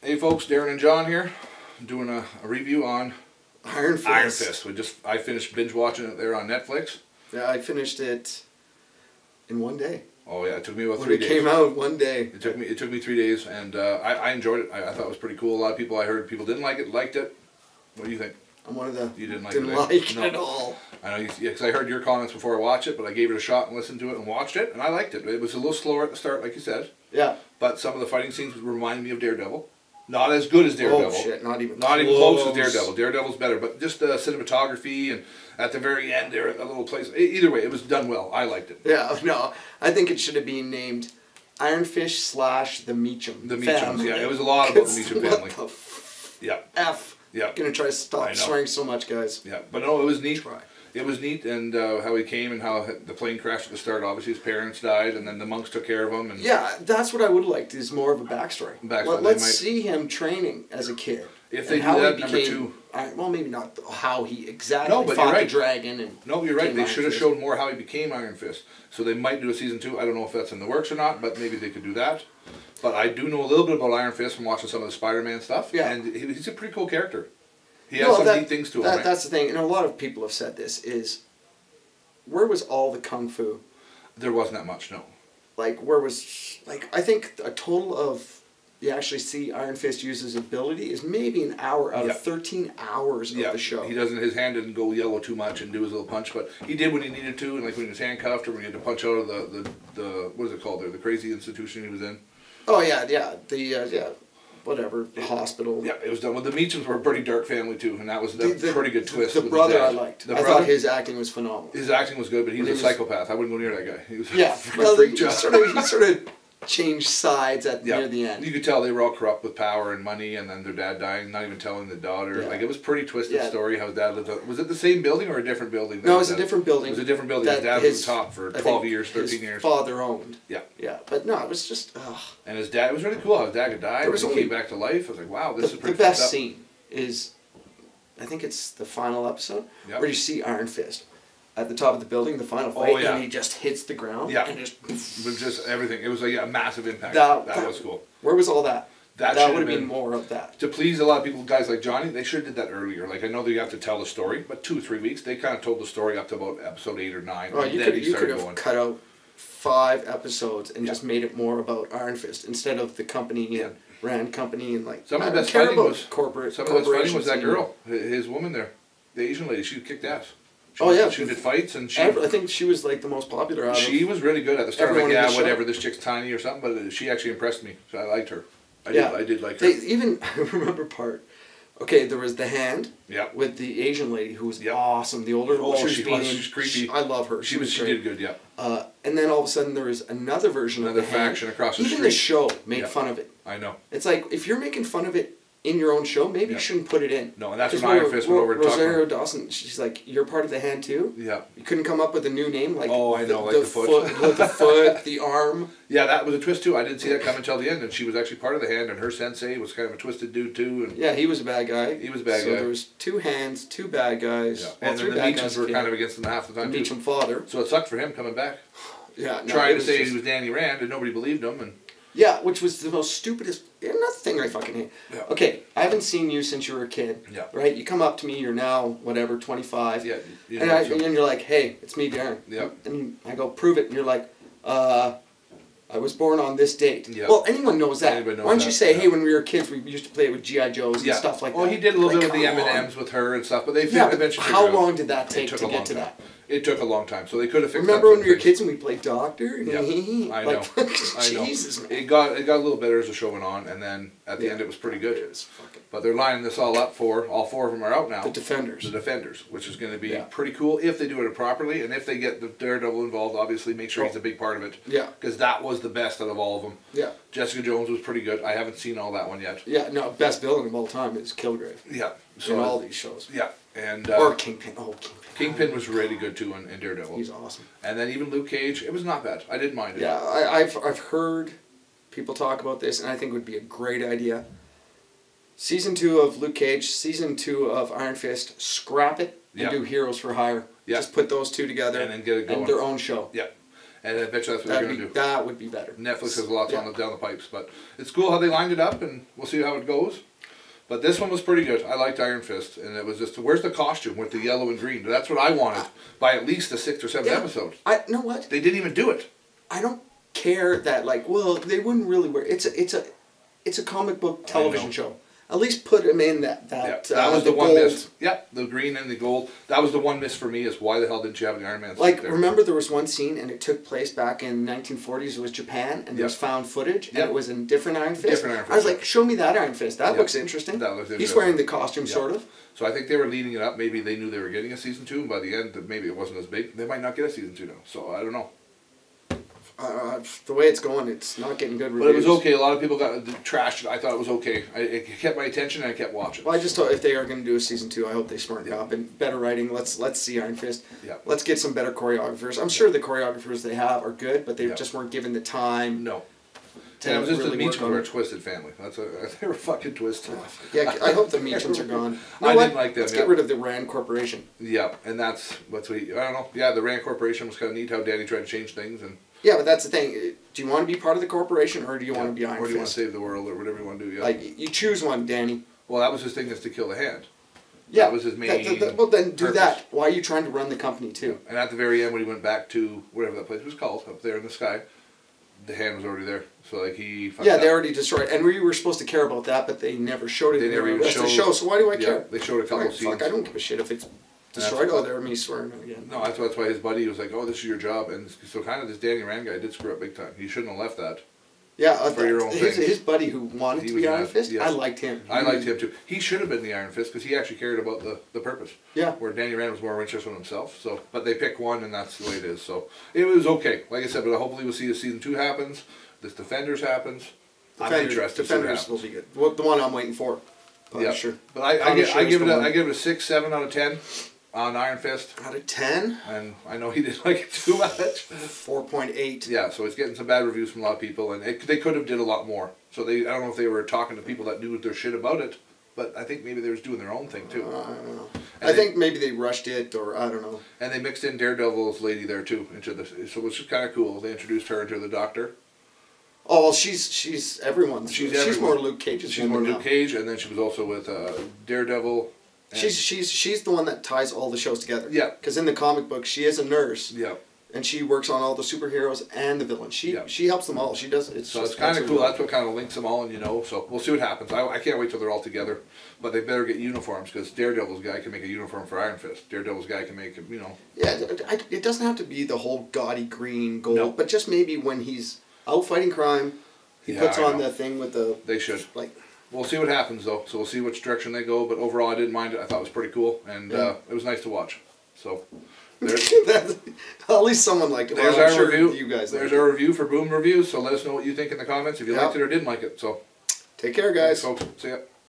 Hey folks, Darren and John here. I'm doing a review on Iron Fist. Iron Fist. I finished binge watching it there on Netflix. Yeah, I finished it in one day. Oh yeah, it took me about when 3 it days. Came out one day. It took me 3 days, and I enjoyed it. I thought it was pretty cool. A lot of people I heard didn't like it, liked it. What do you think? I'm one of the You didn't like it no. at all. I know, because I heard your comments before I watched it, but I gave it a shot and listened to it and watched it, and I liked it. It was a little slower at the start, like you said. Yeah. But some of the fighting scenes reminded me of Daredevil. Not as good as Daredevil. Oh shit! Not even close as Daredevil. Daredevil's better, but just the cinematography and at the very end there at that little place. Either way, it was done well. I liked it. Yeah. No, I think it should have been named Iron Fist / the Meacham. The Meachams. Yeah, it was a lot about the Meacham family. What the yeah. F. Yeah. Gonna try to stop swearing so much, guys. Yeah, but no, it was neat. Try. It was neat, and how he came and how the plane crashed at the start. Obviously, his parents died, and then the monks took care of him. And yeah, that's what I would have liked, is more of a backstory. Let's see him training as a kid. If they do that, number two. Well, maybe not how he exactly fought the dragon. And no, you're right. They should have showed more how he became Iron Fist. So they might do a season 2. I don't know if that's in the works or not, but maybe they could do that. But I do know a little bit about Iron Fist from watching some of the Spider-Man stuff. Yeah. And he's a pretty cool character. He has some neat things to him, right? That's the thing, and a lot of people have said this, is where was all the kung fu? There wasn't that much, no. Like, where was, like, I think a total of, you actually see Iron Fist use his ability is maybe an hour out of 13 hours of the show. He doesn't, his hand didn't go yellow too much and do his little punch, but he did when he needed to, and like when he was handcuffed or when he had to punch out of the what is it called there, the crazy institution he was in. Oh, yeah, whatever, the hospital. Yeah, it was done. Well, the Meachams were a pretty dark family too, and that was a pretty good twist. The brother I liked. I thought his acting was phenomenal. His acting was good, but he was a psychopath. I wouldn't go near that guy. He was he sort of changed sides near the end. You could tell they were all corrupt with power and money, and then their dad dying, not even telling the daughter. Yeah. Like, it was a pretty twisted story how his dad lived. Was it the same building or a different building? No, it was a different building. It was a different building. His dad was top for 12 years, 13 years. His father owned. Yeah. Yeah, but no, it was just... And his dad, it was really cool how his dad had died, and he came back to life. I was like, wow, this is pretty The best scene is, I think it's the final episode, where you see Iron Fist at the top of the building, the final fight, and he just hits the ground, and just everything. It was like a massive impact. That was cool. Where was all that? That would have been more of that. To please a lot of people, guys like Johnny, they should have did that earlier. Like, I know that you have to tell the story, but 2 or 3 weeks, they kind of told the story up to about episode 8 or 9. Oh, you could have cut out 5 episodes and just made it more about Iron Fist instead of the company and Rand Company and like. Some of the best fighting was corporate. Some of the best fighting was that girl, his woman there, the Asian lady. She kicked ass. She did fights, and I think she was like the most popular out of. She was really good at the start. Like, whatever, this chick's tiny or something, but she actually impressed me. So I liked her. I did like her. I remember part. Okay, there was the hand. Yeah. With the Asian lady who was awesome. The older she's creepy. I love her. She did good. Yeah. And then all of a sudden there was another version of the faction hand. across the street. Even the show made fun of it. I know. It's like, if you're making fun of it in your own show, maybe you shouldn't put it in. No, and that's when Iron Fist went over to talk. Rosario Dawson, she's like, you're part of the hand too? Yeah. You couldn't come up with a new name? Like, oh, I know, like the foot. The foot, the arm. Yeah, that was a twist too. I didn't see that come until the end, and she was actually part of the hand, and her sensei was kind of a twisted dude too. And yeah, he was a bad guy. He was a bad guy. So there was 2 hands, 2 bad guys. Yeah. Well, and then the Meachams were kind of against them half the time too. Meacham father. So it sucked for him coming back. Yeah. No, trying to say he was Danny Rand, and nobody believed him, and... Yeah, which was the most stupidest. Another thing I fucking hate. Yeah. Okay, I haven't seen you since you were a kid. Yeah. Right? You come up to me, you're now, whatever, 25. Yeah. And you're like, hey, it's me, Darren. Yeah. And I go, prove it. And you're like, I was born on this date. Yeah. Well, anyone knows that. Anybody knows Why don't you say, hey, yeah. when we were kids, we used to play with G.I. Joes and stuff like that. Well, he did a little bit with the come M&Ms with her and stuff, but they but eventually how long did that take to get to that? It took a long time, so they could have fixed. Remember when we were kids and we played doctor? Yeah, I know. Jesus, man. It got a little better as the show went on, and then at the end it was pretty good. It was fucking... But they're lining this all up for all 4 of them are out now. The Defenders. The Defenders, which is going to be pretty cool if they do it properly, and if they get the Daredevil involved, obviously make sure he's a big part of it. Yeah. Because that was the best out of all of them. Yeah. Jessica Jones was pretty good. I haven't seen all that one yet. Yeah, no, best villain of all time is Kilgrave. Yeah. So in all these shows. Yeah. And or Kingpin. Oh, Kingpin. Kingpin was really good too in Daredevil. He's awesome. And then even Luke Cage, it was not bad. I didn't mind it. Yeah, I've heard people talk about this, and I think it would be a great idea. Season 2 of Luke Cage, Season 2 of Iron Fist, scrap it and do Heroes for Hire. Yeah. Just put those 2 together and then get it going. And their own show. Yeah. And I bet you that's what they're going to do. That would be better. Netflix has lots on down the pipes, but it's cool how they lined it up, and we'll see how it goes. But this one was pretty good. I liked Iron Fist, and it was just, where's the costume with the yellow and green? That's what I wanted by at least the 6th or 7th episode. I know what? They didn't even do it. I don't care that, like, well, they wouldn't really wear it's a comic book television show. At least put them in that was the one gold. miss. Yep, the green and the gold. That was the one miss for me. Is why the hell didn't you have the Iron Man? Like, there? remember there was one scene and it took place back in 1940s. It was Japan and there was found footage and it was in different Iron Fist. Different Iron Fist. I was like, show me that Iron Fist. That looks interesting. That looks interesting. He's wearing the costume, sort of. So I think they were leading it up. Maybe they knew they were getting a season 2, and by the end, maybe it wasn't as big. They might not get a season 2 now. So I don't know. The way it's going, it's not getting good reviews. But it was okay. A lot of people got trashed it. I thought it was okay. It kept my attention, and I kept watching. Well, I just thought if they are going to do a season 2, I hope they smarten up and better writing. Let's see Iron Fist. Yeah. Let's get some better choreographers. I'm sure the choreographers they have are good, but they just weren't given the time. No. And it was just really the Meachums were a twisted family. They were fucking twisted. Yeah, I hope the Meachums are gone. I didn't like them. Let's get rid of the Rand Corporation. Yeah, and that's what's I don't know. Yeah, the Rand Corporation was kind of neat how Danny tried to change things and. Yeah, but that's the thing. Do you want to be part of the corporation, or do you want to be Iron Fist? Or do you want to save the world, or whatever you want to do? Yeah. Like, you choose one, Danny. Well, that was his thing, is to kill the Hand. Yeah. That was his main. Well, then do purpose. that. Why are you trying to run the company too? And at the very end, when he went back to whatever that place was called, up there in the sky, the Hand was already there. So like he. Yeah, they already destroyed. And we were supposed to care about that, but they never showed it. They never even showed the show. So why do I care? They showed a couple scenes. Fuck, I don't give a shit if it's destroyed. Oh, there me swearing again. No, that's why his buddy was like, "Oh, this is your job," and so kind of this Danny Rand guy did screw up big time. He shouldn't have left that. Yeah, for your own thing. His buddy who wanted to be Iron Fist, I liked him. I liked him too. He should have been the Iron Fist because he actually cared about the purpose. Yeah. Where Danny Rand was more interested in himself. So, but they picked one, and that's the way it is. So it was okay. Like I said, but hopefully we'll see a season 2 happens. This Defenders happens. I'm interested. Defenders will be good. Well, the one I'm waiting for. Yeah, sure. But I give it a 6, 7 out of 10 on Iron Fist. Out of 10? And I know he didn't like it too much. 4.8. Yeah, so it's getting some bad reviews from a lot of people, and they could have did a lot more. So I don't know if they were talking to people that knew their shit about it, but I think maybe they was doing their own thing too. I don't know. I think maybe they rushed it, or I don't know. And they mixed in Daredevil's lady there too into this, so it was just kind of cool. They introduced her into the Doctor. Oh well, she's everyone's. She's more Luke Cage's. She's more Luke Cage, and then she was also with Daredevil. She's the one that ties all the shows together. Yeah. Because in the comic book, she is a nurse. Yeah. And she works on all the superheroes and the villains. She helps them all. She does. It's kind of cool. That's what kind of links them all, and so we'll see what happens. I can't wait till they're all together, but they better get uniforms because Daredevil's guy can make a uniform for Iron Fist. Daredevil's guy can make Yeah, it doesn't have to be the whole gaudy green gold, but just maybe when he's out fighting crime, he puts on the thing with the. They should. Like. We'll see what happens though. So we'll see which direction they go. But overall, I didn't mind it. I thought it was pretty cool, and it was nice to watch. So. At least someone liked it. There's our review. You guys. There's our review for Boom Reviews. So let us know what you think in the comments if you liked it or didn't like it. So, take care, guys. Thanks, folks. See ya.